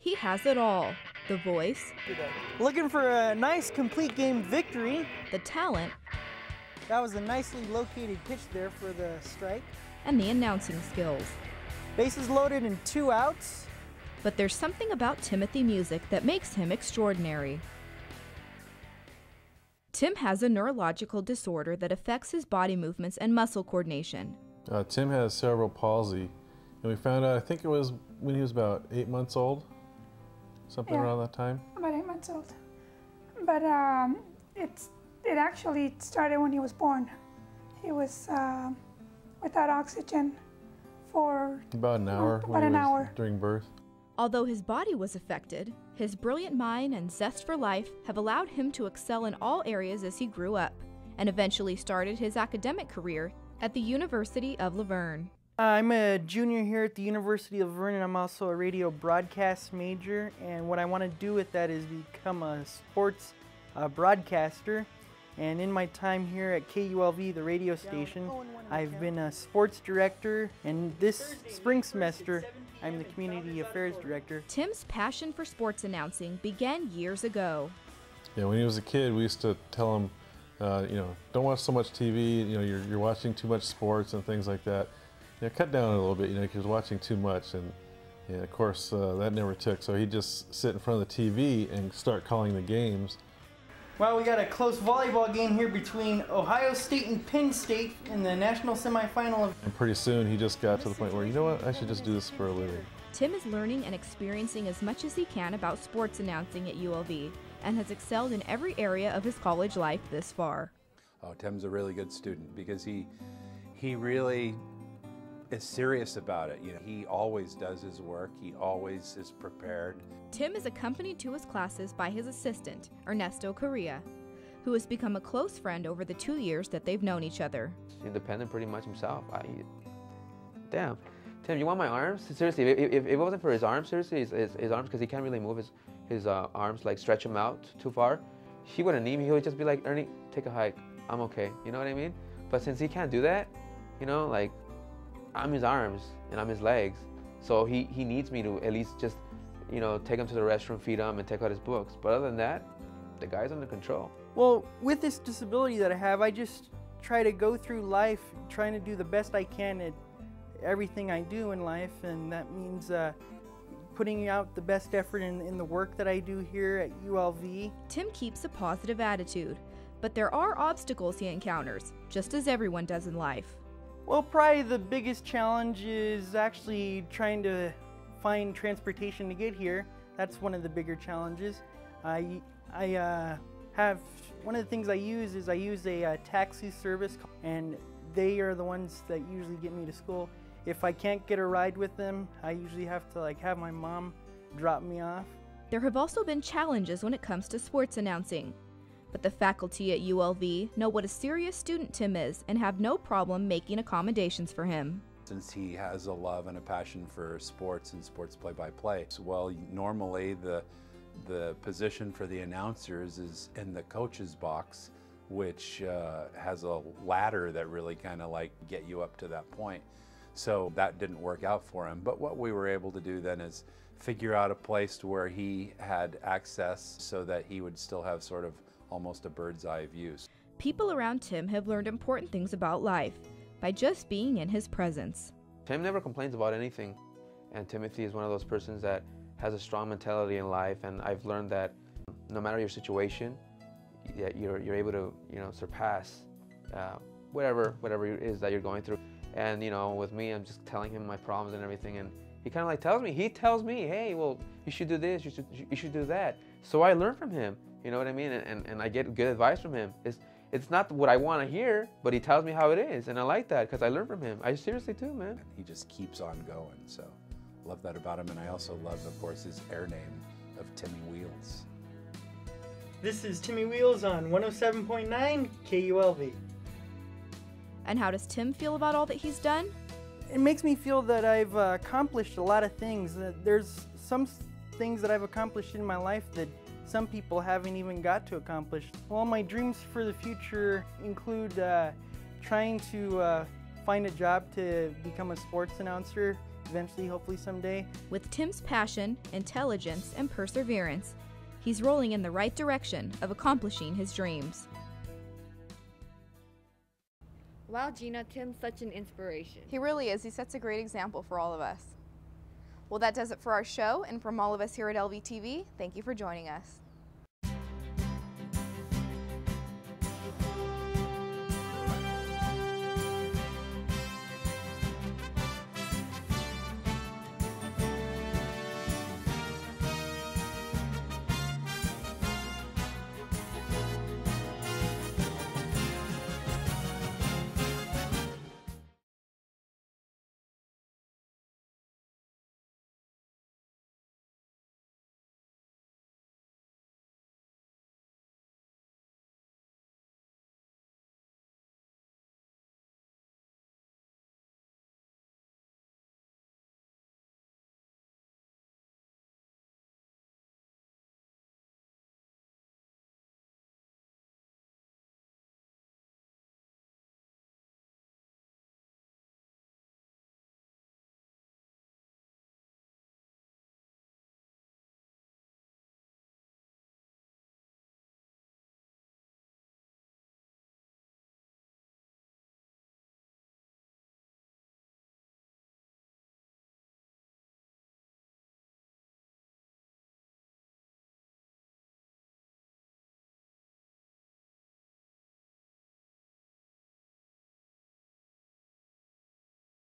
He has it all: the voice, Looking for a nice complete game victory. the talent, That was a nicely located pitch there for the strike. and the announcing skills. Bases loaded and 2 outs. But there's something about Timothy Music that makes him extraordinary. Tim has a neurological disorder that affects his body movements and muscle coordination. Tim has cerebral palsy, and we found out, I think it was when he was about 8 months old, something around that time. About 8 months old. But it actually started when he was born. He was without oxygen for About an hour about an hour. during birth. Although his body was affected, his brilliant mind and zest for life have allowed him to excel in all areas as he grew up, and eventually started his academic career at the University of Laverne. I'm a junior here at the University of Laverne, and I'm also a radio broadcast major. And what I want to do with that is become a sports broadcaster. And in my time here at KULV, the radio station, I've been a sports director, and this spring semester, I'm the community affairs director. Tim's passion for sports announcing began years ago. Yeah, when he was a kid, we used to tell him, don't watch so much TV. You're watching too much sports and things like that. Cut down a little bit. He was watching too much, and of course that never took. So he'd just sit in front of the TV and start calling the games. Well, we got a close volleyball game here between Ohio State and Penn State in the national semifinal. And pretty soon he just got to the point where, you know what, I should just do this for a living. Tim is learning and experiencing as much as he can about sports announcing at ULV, and has excelled in every area of his college life this far. Oh, Tim's a really good student because he really is serious about it. He always does his work. He always is prepared. Tim is accompanied to his classes by his assistant, Ernesto Correa, who has become a close friend over the 2 years that they've known each other. Independent pretty much himself. Damn. Tim, you want my arms? Seriously, if it wasn't for his arms, seriously, his arms, because he can't really move his arms, like stretch them out too far, he wouldn't need me. He would just be like, Ernie, take a hike. I'm okay. You know what I mean? But since he can't do that, like, I'm his arms and I'm his legs, so he needs me to at least just, take him to the restroom, feed him, and take out his books. But other than that, the guy's under control. Well, with this disability that I have, I just try to go through life trying to do the best I can at everything I do in life, and that means putting out the best effort in the work that I do here at ULV. Tim keeps a positive attitude, but there are obstacles he encounters, just as everyone does in life. Well, probably the biggest challenge is actually trying to find transportation to get here. That's one of the bigger challenges. I have, one of the things I use is a taxi service, and they are the ones that usually get me to school. If I can't get a ride with them, I usually have to have my mom drop me off. There have also been challenges when it comes to sports announcing, but the faculty at ULV know what a serious student Tim is and have no problem making accommodations for him. Since he has a love and a passion for sports and sports play-by-play, normally the position for the announcers is in the coach's box, which has a ladder that really kind of get you up to that point. So that didn't work out for him. But what we were able to do then is figure out a place to where he had access so that he would still have sort of almost a bird's eye view. People around Tim have learned important things about life by just being in his presence. Tim never complains about anything, and Timothy is one of those persons that has a strong mentality in life, and I've learned that no matter your situation, you're able to surpass whatever it is that you're going through. And with me, I'm just telling him my problems and everything, and he kind of tells me, hey, well, you should do this, you should do that. So I learn from him, you know what I mean? And I get good advice from him. It's not what I want to hear, but he tells me how it is, and I like that because I learn from him. I seriously do, man. He just keeps on going, so love that about him. And I also love, of course, his air name of Timmy Wheels. This is Timmy Wheels on 107.9 KULV. And how does Tim feel about all that he's done? It makes me feel that I've accomplished a lot of things. There's some things that I've accomplished in my life that some people haven't even got to accomplish. Well, my dreams for the future include trying to find a job to become a sports announcer eventually, hopefully someday. With Tim's passion, intelligence, and perseverance, he's rolling in the right direction of accomplishing his dreams. Wow, Gina, Tim's such an inspiration. He really is. He sets a great example for all of us. Well, that does it for our show, and from all of us here at LVTV, thank you for joining us.